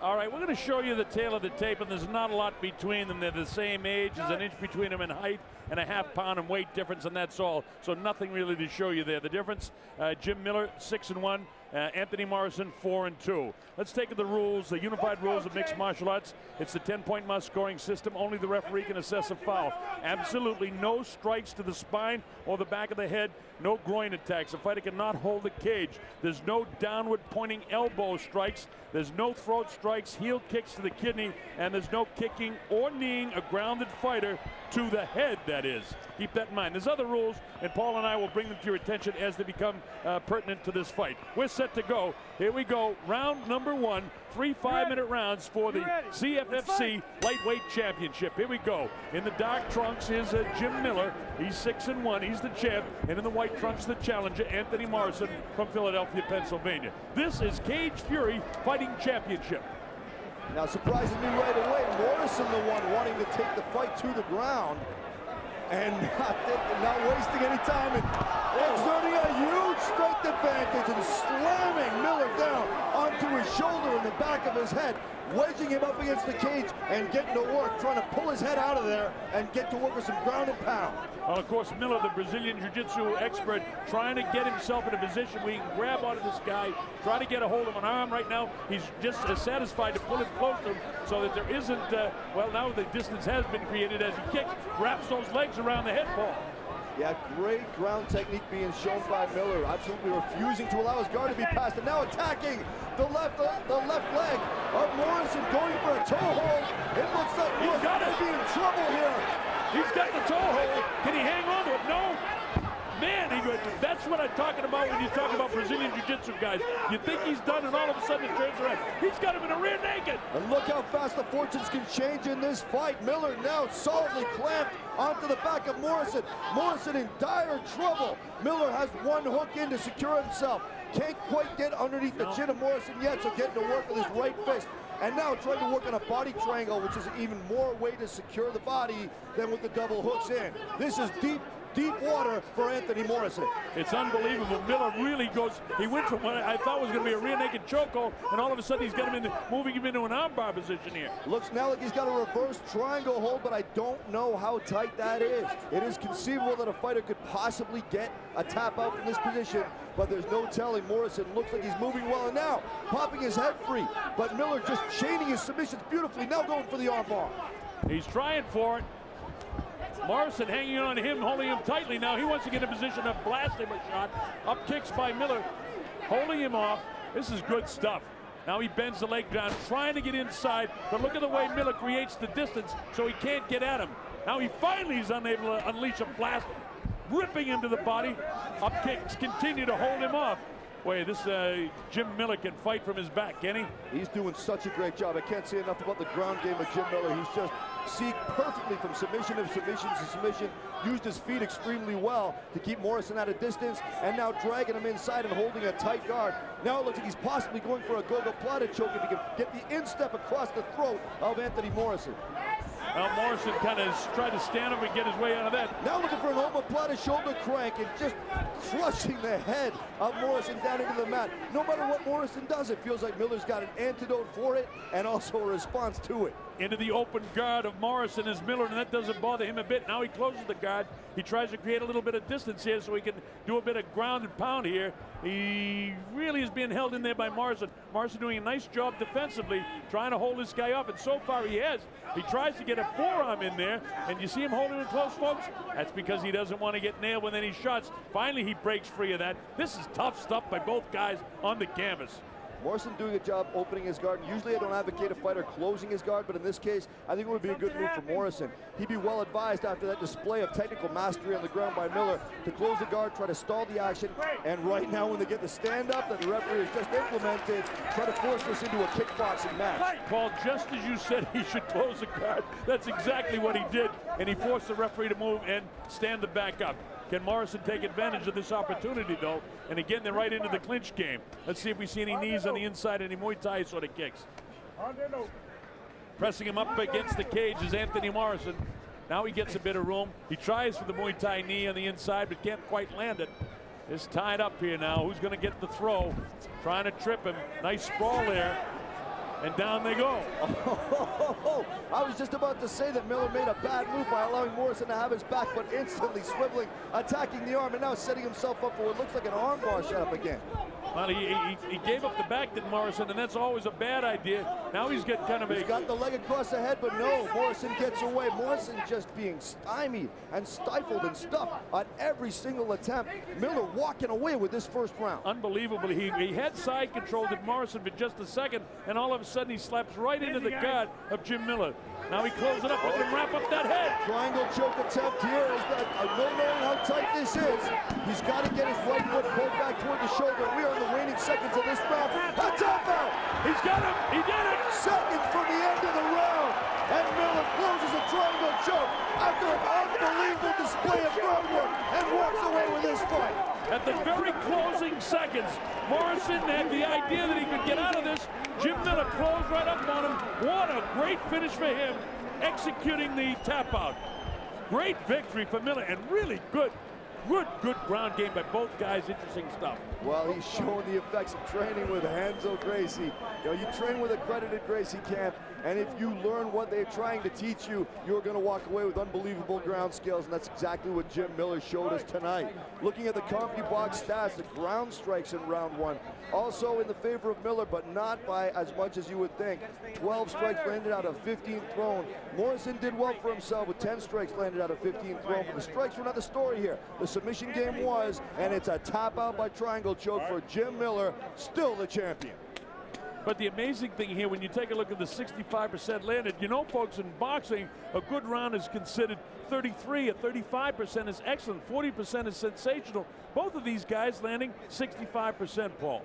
All right, we're going to show you the tail of the tape, and there's not a lot between them. They're the same age. There's an inch between them in height and a half-pound in weight difference, and that's all. So nothing really to show you there. The difference, Jim Miller, 6-1. Anthony Morrison, 4-2. Let's take the rules, the unified rules of mixed martial arts. It's the 10-point must scoring system. Only the referee can assess a foul. Absolutely no strikes to the spine or the back of the head. No groin attacks. The fighter cannot hold the cage. There's no downward pointing elbow strikes. There's no throat strikes, heel kicks to the kidney, and there's no kicking or kneeing a grounded fighter to the head, that is. Keep that in mind. There's other rules, and Paul and I will bring them to your attention as they become pertinent to this fight. We're set to go. Here we go. Round number 1. 3 5-minute rounds for the CFFC Lightweight Championship. Here we go. In the dark trunks is Jim Miller. He's 6-1. He's the champ. And in the white trunks, the challenger, Anthony Morrison from Philadelphia, Pennsylvania. This is Cage Fury Fighting Championship. Now, surprisingly right away, Morrison the one wanting to take the fight to the ground and not wasting any time and exerting a huge strength advantage and slamming Miller down onto his shoulder and the back of his head, wedging him up against the cage and getting to work, trying to pull his head out of there and get to work with some ground and pound. Well, of course, Miller, the Brazilian Jiu-Jitsu expert, trying to get himself in a position where he can grab onto this guy, try to get a hold of an arm. Right now, he's just satisfied to pull it close to him so that there isn't, well, now the distance has been created as he kicks, wraps those legs around the head, Paul. Yeah, great ground technique being shown by Miller, absolutely refusing to allow his guard to be passed, and now attacking the left leg of Morrison, going for a toe hold. It looks like Morrison may be in trouble here. He's got the toe hold. Can he hang on to it? No. Man, that's what I'm talking about when you talk about Brazilian Jiu-Jitsu guys. You think he's done, and all of a sudden it turns around. He's got him in a rear naked. And look how fast the fortunes can change in this fight. Miller now solidly clamped onto the back of Morrison. Morrison in dire trouble. Miller has one hook in to secure himself. Can't quite get underneath the chin of Morrison yet, so getting to work with his right fist. And now trying to work on a body triangle, which is even more way to secure the body than with the double hooks in. This is deep water for Anthony Morrison. It's unbelievable. Miller really goes, he went from what I thought was going to be a rear naked chokehold, and all of a sudden he's got him moving him into an armbar position here. Looks now like he's got a reverse triangle hold, but I don't know how tight that is. It is conceivable that a fighter could possibly get a tap out from this position, but there's no telling. Morrison looks like he's moving well, and now popping his head free, but Miller just chaining his submissions beautifully, now going for the armbar. He's trying for it. Morrison hanging on to him, holding him tightly. Now he wants to get in a position to blast him a shot. Up kicks by Miller, holding him off. This is good stuff. Now he bends the leg down, trying to get inside, but look at the way Miller creates the distance so he can't get at him. Now he finally is unable to unleash a blast, ripping him to the body. Up kicks continue to hold him off. Boy, this Jim Miller can fight from his back, can he? He's doing such a great job. I can't say enough about the ground game of Jim Miller. He's just seeked perfectly from submission to submission to submission, used his feet extremely well to keep Morrison at a distance, and now dragging him inside and holding a tight guard. Now it looks like he's possibly going for a gogoplata choke if he can get the instep across the throat of Anthony Morrison. Well, Morrison kind of tried to stand up and get his way out of that. Now looking for an omoplata shoulder crank and just crushing the head of Morrison down into the mat. No matter what Morrison does, it feels like Miller's got an antidote for it and also a response to it. Into the open guard of Morrison is Miller, and that doesn't bother him a bit. Now he closes the guard. He tries to create a little bit of distance here so he can do a bit of ground and pound here. He really is being held in there by Morrison. Morrison doing a nice job defensively, trying to hold this guy up, and so far he has. He tries to get a forearm in there, and you see him holding it close, folks? That's because he doesn't want to get nailed with any shots. Finally, he breaks free of that. This is tough stuff by both guys on the canvas. Morrison doing a job opening his guard. Usually I don't advocate a fighter closing his guard, but in this case, I think it would be a good move for Morrison. He'd be well advised after that display of technical mastery on the ground by Miller to close the guard, try to stall the action, and right now when they get the stand-up that the referee has just implemented, try to force this into a kickboxing match. Paul, just as you said he should close the guard, that's exactly what he did, and he forced the referee to move and stand the back up. Can Morrison take advantage of this opportunity, though? And again, they're right into the clinch game. Let's see if we see any knees on the inside, any Muay Thai sort of kicks. Pressing him up against the cage is Anthony Morrison. Now he gets a bit of room. He tries for the Muay Thai knee on the inside, but can't quite land it. It's tied up here now. Who's going to get the throw? Trying to trip him. Nice sprawl there. and down they go. I was just about to say that Miller made a bad move by allowing Morrison to have his back, but instantly swiveling, attacking the arm, and now setting himself up for what looks like an armbar setup again. Well, he gave up the back to Morrison, and that's always a bad idea. Now he's getting kind of He's got the leg across the head, but no, Morrison gets away. Morrison just being stymied and stifled and stuffed on every single attempt. Miller walking away with this first round. Unbelievable. He had side control to Morrison for just a second, and all of a sudden he slaps right into the guard of Jim Miller. Now he closes it up, let him wrap up that head. Triangle choke attempt here. Is that no knowing how tight this is. He's got to get his right foot pulled back toward the shoulder. We are in the waning seconds of this round. A tap out. He's got him. He did it. Seconds from the end of the round. And Miller closes a triangle choke after an unbelievable display of groundwork and walks away with this fight. At the very closing seconds, Morrison had the idea that he could get out of this. Jim Miller closed right up on him. What a great finish for him, executing the tap out. Great victory for Miller, and really good ground game by both guys. Interesting stuff. Well, he's showing the effects of training with Renzo Gracie. You know, you train with accredited Gracie camp, and if you learn what they're trying to teach you, you're going to walk away with unbelievable ground skills, and that's exactly what Jim Miller showed us tonight. Looking at the CompuBox stats, the ground strikes in round one, also in the favor of Miller, but not by as much as you would think. 12 strikes landed out of 15 thrown. Morrison did well for himself with 10 strikes landed out of 15 thrown, but the strikes were not the story here. The submission game was, and it's a tap out by triangle choke for Jim Miller, still the champion. But the amazing thing here, when you take a look at the 65% landed, you know, folks, in boxing, a good round is considered 33, or 35% is excellent, 40% is sensational. Both of these guys landing 65%, Paul.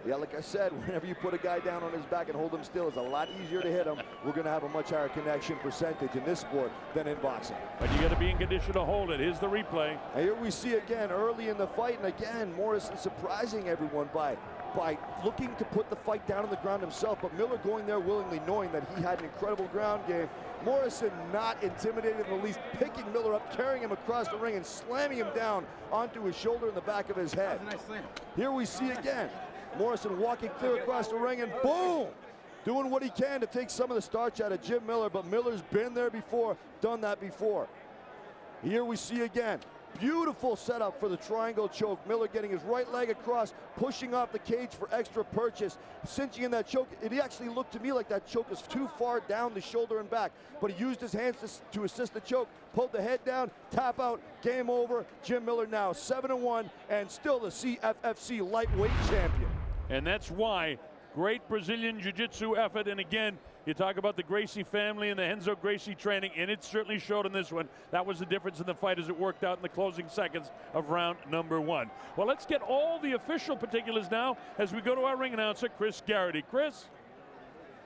Yeah, like I said, whenever you put a guy down on his back and hold him still, it's a lot easier to hit him. We're going to have a much higher connection percentage in this sport than in boxing. But you got to be in condition to hold it. Here's the replay. And here we see again early in the fight, and again, Morrison surprising everyone by looking to put the fight down on the ground himself, but Miller going there willingly, knowing that he had an incredible ground game. Morrison not intimidated in the least, picking Miller up, carrying him across the ring, and slamming him down onto his shoulder and the back of his head. That was a nice slam. Here we see again Morrison walking clear across the ring, and boom! Doing what he can to take some of the starch out of Jim Miller, but Miller's been there before, done that before. Here we see again, beautiful setup for the triangle choke. Miller getting his right leg across, pushing off the cage for extra purchase, cinching in that choke. It actually looked to me like that choke was too far down the shoulder and back, but he used his hands to assist the choke, pulled the head down, tap out, game over. Jim Miller now 7-1 and still the CFFC lightweight champion. And that's why great Brazilian Jiu-Jitsu effort. And again, you talk about the Gracie family and the Renzo Gracie training, and it certainly showed in this one. That was the difference in the fight as it worked out in the closing seconds of round number one. Well, let's get all the official particulars now as we go to our ring announcer, Chris Garrity. Chris?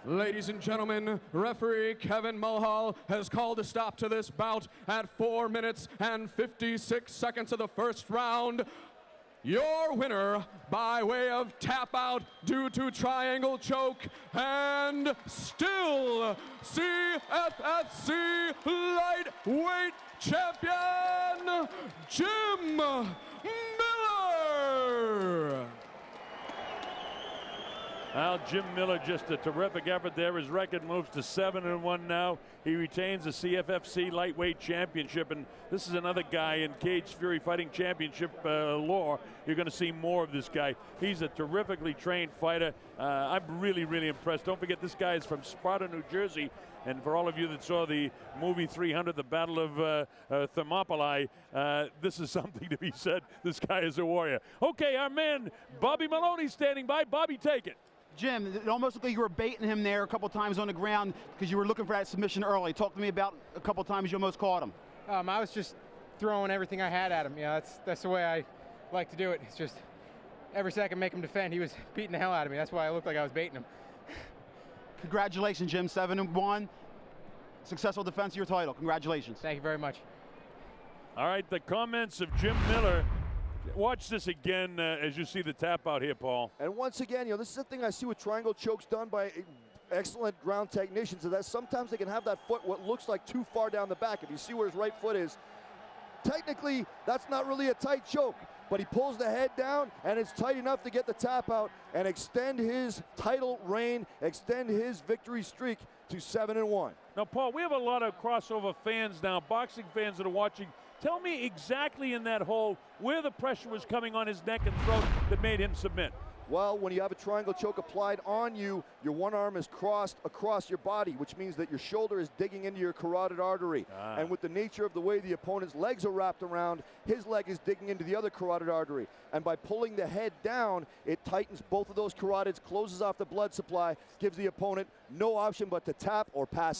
Ladies and gentlemen, referee Kevin Mulhall has called a stop to this bout at 4 minutes and 56 seconds of the first round. Your winner by way of tap out due to triangle choke, and still CFFC lightweight champion, Jim Miller. Well, Jim Miller, just a terrific effort there. His record moves to 7-1 now. He retains the CFFC lightweight championship, and this is another guy in Cage Fury Fighting Championship lore. You're going to see more of this guy. He's a terrifically trained fighter. I'm really, really impressed. Don't forget, this guy is from Sparta, New Jersey. And for all of you that saw the movie 300, the Battle of Thermopylae, this is something to be said. This guy is a warrior. Okay, our man Bobby Maloney standing by. Bobby, take it. Jim, it almost looked like you were baiting him there a couple times on the ground because you were looking for that submission early. Talk to me about a couple times you almost caught him. I was just throwing everything I had at him. You know, that's the way I like to do it. It's just every second make him defend. He was beating the hell out of me. That's why I looked like I was baiting him. Congratulations, Jim. 7-1. Successful defense of your title. Congratulations. Thank you very much. All right, the comments of Jim Miller. Watch this again as you see the tap out here, Paul. And once again, you know, this is the thing I see with triangle chokes done by excellent ground technicians, is that sometimes they can have that foot what looks like too far down the back. If you see where his right foot is, technically that's not really a tight choke. but he pulls the head down, and it's tight enough to get the tap out and extend his title reign, extend his victory streak to 7-1. Now, Paul, we have a lot of crossover fans now, boxing fans that are watching. Tell me exactly in that hole where the pressure was coming on his neck and throat that made him submit. Well, when you have a triangle choke applied on you, your one arm is crossed across your body, which means that your shoulder is digging into your carotid artery. And with the nature of the way the opponent's legs are wrapped around, his leg is digging into the other carotid artery. And by pulling the head down, it tightens both of those carotids, closes off the blood supply, gives the opponent no option but to tap or pass.